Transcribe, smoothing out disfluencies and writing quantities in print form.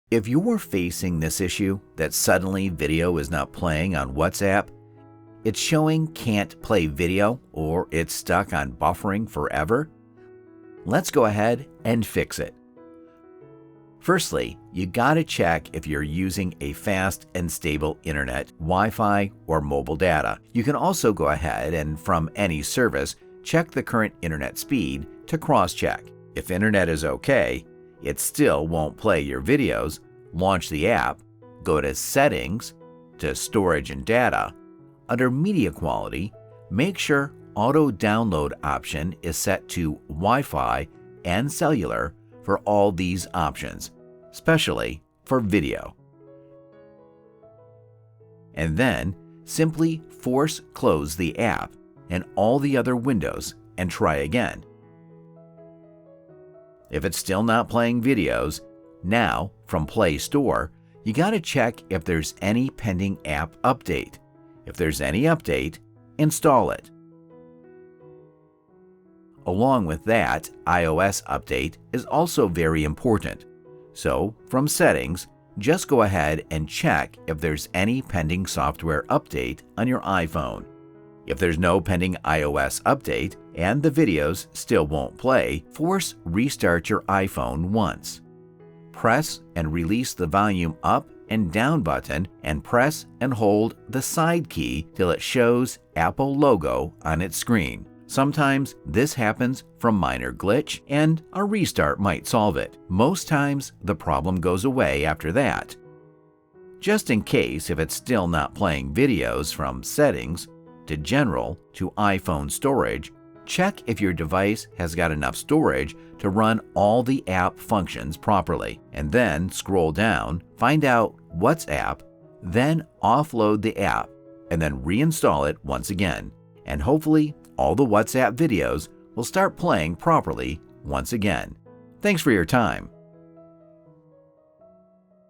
If you're facing this issue that suddenly video is not playing on WhatsApp, it's showing can't play video, or it's stuck on buffering forever, let's go ahead and fix it. Firstly, you gotta check if you're using a fast and stable internet, Wi-Fi, or mobile data. You can also go ahead and from any service, check the current internet speed to cross-check. If internet is okay, it still won't play your videos, launch the app, go to Settings, to Storage and Data. Under Media Quality, make sure Auto Download option is set to Wi-Fi and Cellular for all these options, especially for video. And then simply force close the app and all the other windows and try again. If it's still not playing videos, now from Play Store, you gotta check if there's any pending app update. If there's any update, install it. Along with that, iOS update is also very important. So from Settings, just go ahead and check if there's any pending software update on your iPhone. If there's no pending iOS update and the videos still won't play, force restart your iPhone once. Press and release the volume up and down button and press and hold the side key till it shows Apple logo on its screen. Sometimes this happens from minor glitch and a restart might solve it. Most times the problem goes away after that. Just in case if it's still not playing videos, from Settings to General to iPhone Storage, check if your device has got enough storage to run all the app functions properly, and then scroll down, find out WhatsApp, then offload the app, and then reinstall it once again, and hopefully all the WhatsApp videos will start playing properly once again. Thanks for your time.